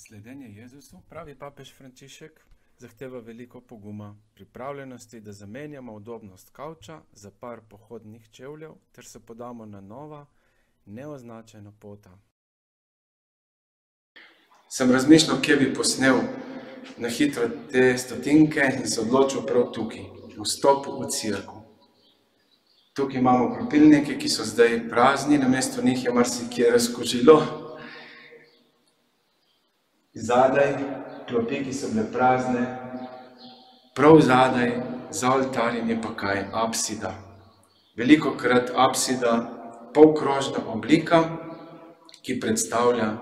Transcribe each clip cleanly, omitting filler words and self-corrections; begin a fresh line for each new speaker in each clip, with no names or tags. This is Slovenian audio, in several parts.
Sledenje Jezusu, pravi papež Frančišek, zahteva veliko poguma, pripravljenosti, da zamenjamo udobnost kavča za par pohodnih čevljev ter se podamo na nova, neoznačena pota. Sem razmišljal, kje bi posnel na hitro te stotinke in se odločil prav tukaj, vstop v cerkev. Tukaj imamo kropilnike, ki so zdaj prazni, namesto njih je marsikje razkožilo. Zadaj klopi, ki so bile prazne, prav zadaj za oltarjem je pa kaj? Apsida. Velikokrat apsida, polkrožna oblika, ki predstavlja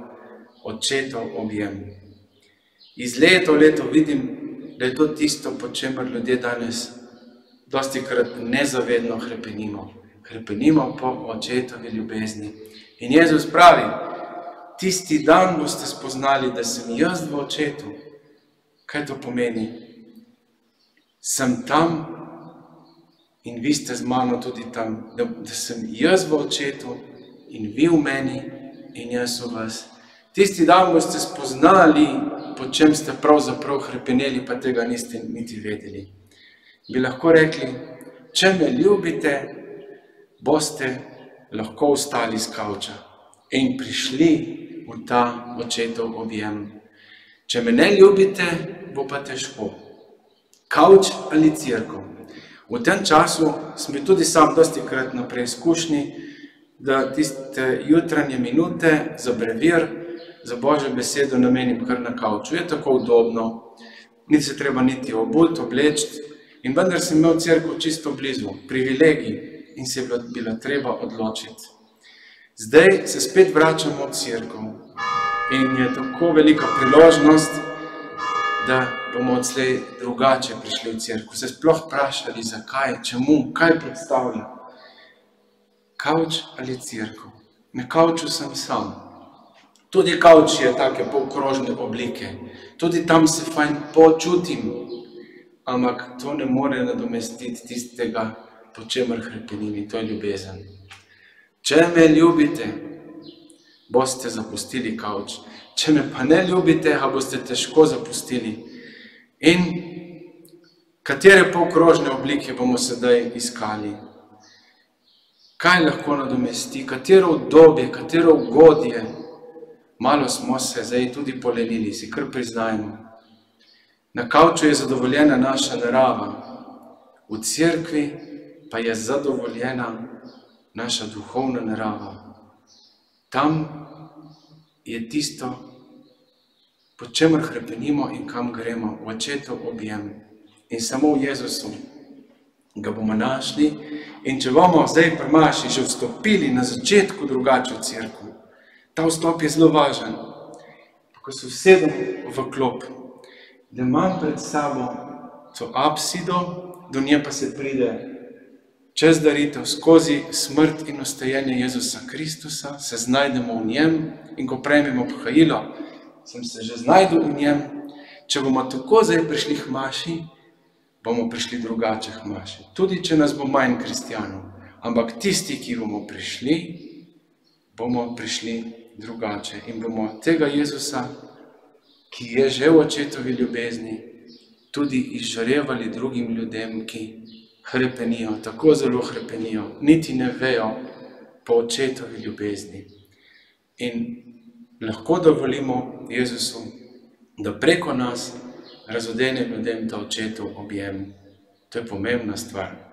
očetov objem. Iz leta v leto vidim, da je to tisto, po čemer ljudje danes dostikrat nezavedno hrepenimo. Hrepenimo po očetovi ljubezni. In Jezus pravi, tisti dan boste spoznali, da sem jaz v očetu. Kaj to pomeni? Sem tam in vi ste z mano tudi tam, da sem jaz v očetu in vi v meni in jaz v vas. Tisti dan boste spoznali, po čem ste pravzaprav hrepeneli, pa tega niste niti vedeli. Bi lahko rekli, če me ljubite, boste lahko vstali z kavča in prišli v ta očetov objem. Če me ne ljubite, bo pa težko. Kavč ali cerkev. V tem času smo tudi sam dostikrat na preizkušnji, da tiste jutranje minute za brevir, za Božjo besedo namenim kar na kavču. Je tako udobno, ni se treba niti obuti, obleči. In vendar sem imel cerkev čisto blizu, privilegij, in se je bilo treba odločiti. Zdaj se spet vračamo v cerkev in je tako velika priložnost, da bomo odslej drugače prišli v cerkev. Se sploh vprašali, zakaj, čemu, kaj predstavlja. Kavč ali cerkev? Na kavču sem sam. Tudi kavč je take polkrožne oblike. Tudi tam se fajn počutim. Ampak to ne more nadomestiti tistega, po čemer hrepenim, to je ljubezen. Če me ljubite, boste zapustili kavč. Če me pa ne ljubite, ga boste težko zapustili. In katere polkrožne oblike bomo sedaj iskali? Kaj lahko nadomesti? Katero udobje, katero ugodje? Malo smo se zdaj tudi polenili, si kar priznajmo. Na kavču je zadovoljena naša narava, v cerkvi pa je zadovoljena naša duhovna narava. Tam je tisto, po čemer hrepenimo in kam gremo, v očetov objem. In samo v Jezusu ga bomo našli. In če bomo zdaj pri maši že vstopili na začetku drugače v cerkev, ta vstop je zelo važen. Ko se usedem v klop, da imam pred sabo to apsido, do nje pa se pride čez daritev, skozi smrt in ostajenje Jezusa Kristusa, se znajdemo v njem in ko prejmemo pohajilo, sem se že znajdel v njem. Če bomo tako zdaj prišli k maši, bomo prišli drugače k maši. Tudi če nas bo manj kristjanov, ampak tisti, ki bomo prišli drugače in bomo tega Jezusa, ki je že v očetovi ljubezni, tudi izžarevali drugim ljudem, ki hrepenijo, tako zelo hrepenijo, niti ne vejo po očetovi ljubezni. In lahko dovolimo Jezusu, da preko nas razodene ljudem ta očetov objem. To je pomembna stvar.